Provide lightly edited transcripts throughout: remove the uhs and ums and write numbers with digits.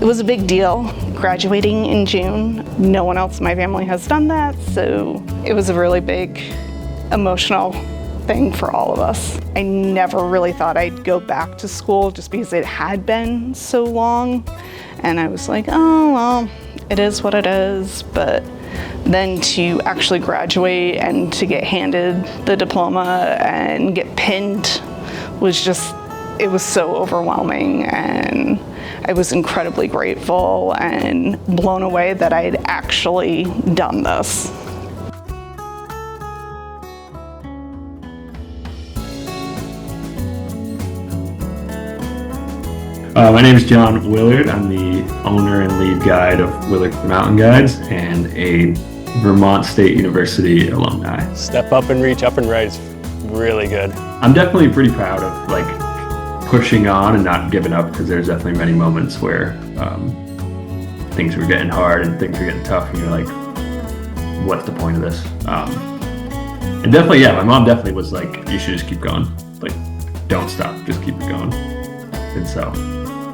It was a big deal graduating in June. No one else in my family has done that, so it was a really big emotional thing for all of us. I never really thought I'd go back to school just because it had been so long. And I was like, oh, well, it is what it is. But then to actually graduate and to get handed the diploma and get pinned was just, it was so overwhelming, and I was incredibly grateful and blown away that I'd actually done this. My name is John Willard. I'm the owner and lead guide of Willard Mountain Guides and a Vermont State University alumni. Step up and reach up and right is really good. I'm definitely pretty proud of pushing on and not giving up, because there's definitely many moments where things were getting hard and things were getting tough, and you're like, what's the point of this? And definitely, yeah, my mom definitely was like, you should just keep going. Like, don't stop, just keep it going. And so,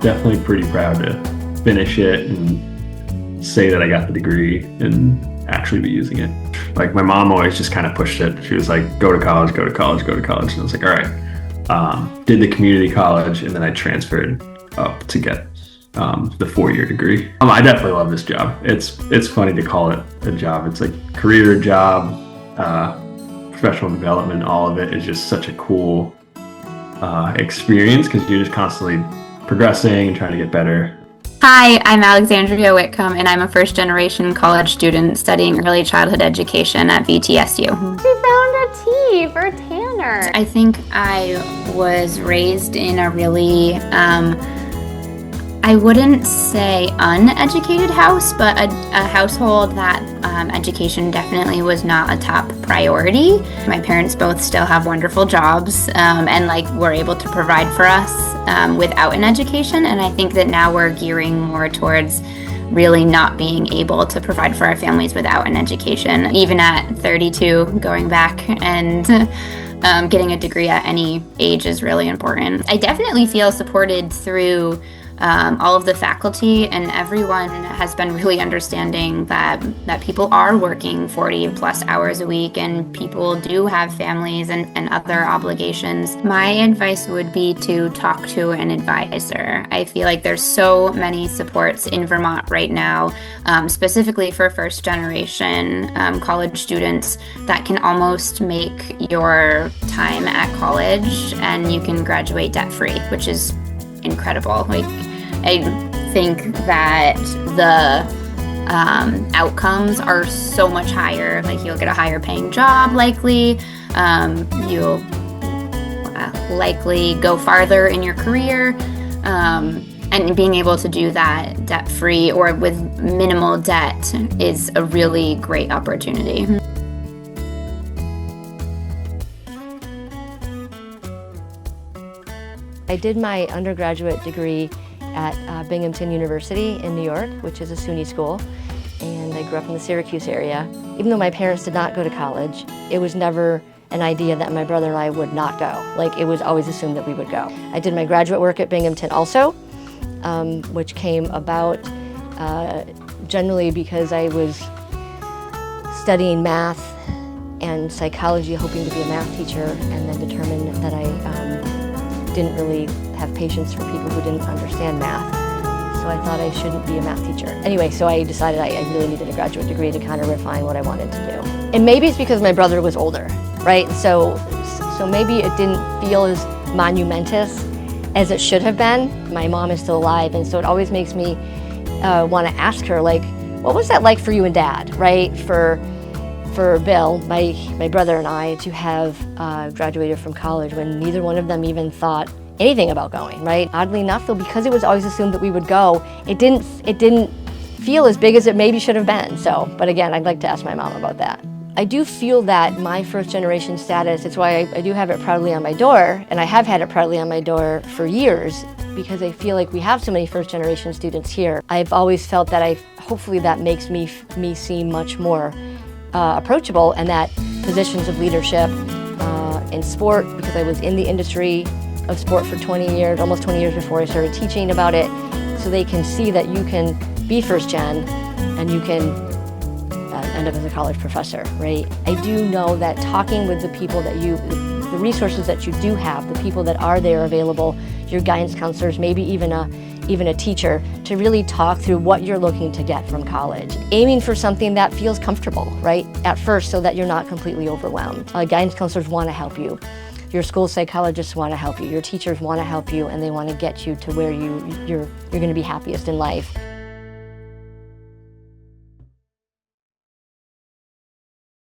definitely pretty proud to finish it and say that I got the degree and actually be using it. Like, my mom always just kind of pushed it. She was like, go to college, go to college, go to college. And I was like, all right. Did the community college, and then I transferred up to get the 4-year degree. I definitely love this job. It's funny to call it a job. It's like career, job, professional development, all of it is just such a cool experience, because you're just constantly progressing and trying to get better. Hi, I'm Alexandria Whitcomb, and I'm a first-generation college student studying early childhood education at VTSU. She found a T for Tanner. I think I was raised in a really, I wouldn't say uneducated house, but a household that education definitely was not a top priority. My parents both still have wonderful jobs and were able to provide for us without an education, and I think that now we're gearing more towards really not being able to provide for our families without an education. Even at 32, going back and getting a degree at any age is really important. I definitely feel supported through all of the faculty, and everyone has been really understanding that people are working 40 plus hours a week, and people do have families and other obligations. My advice would be to talk to an advisor. I feel like there's so many supports in Vermont right now, specifically for first generation college students, that can almost make your time at college, and you can graduate debt-free, which is incredible. I think that the outcomes are so much higher. You'll get a higher paying job likely, you'll likely go farther in your career, and being able to do that debt-free or with minimal debt is a really great opportunity. I did my undergraduate degree at Binghamton University in New York, which is a SUNY school, and I grew up in the Syracuse area. Even though my parents did not go to college, it was never an idea that my brother and I would not go. It was always assumed that we would go. I did my graduate work at Binghamton also, which came about generally because I was studying math and psychology, hoping to be a math teacher, and then determined that I didn't really have patience for people who didn't understand math. So I thought I shouldn't be a math teacher. Anyway, so I decided I really needed a graduate degree to kind of refine what I wanted to do. And maybe it's because my brother was older, right? So maybe it didn't feel as monumentous as it should have been. My mom is still alive, and so it always makes me want to ask her, what was that like for you and Dad, right? For Bill, my brother and I, to have graduated from college when neither one of them even thought anything about going, right? Oddly enough, though, because it was always assumed that we would go, it didn't feel as big as it maybe should have been. But again, I'd like to ask my mom about that. I do feel that my first generation status, it's why I do have it proudly on my door, and I have had it proudly on my door for years, because I feel like we have so many first generation students here. I've always felt that hopefully that makes me seem much more approachable, and that positions of leadership in sport, because I was in the industry of sport for 20 years, almost 20 years before I started teaching about it. so they can see that you can be first gen and you can end up as a college professor, right? I do know that talking with the people that the resources that you do have, the people that are there available, your guidance counselors, maybe even a teacher, to really talk through what you're looking to get from college. Aiming for something that feels comfortable, right, at first, so that you're not completely overwhelmed. Guidance counselors want to help you. Your school psychologists want to help you. Your teachers want to help you, and they want to get you to where you're going to be happiest in life.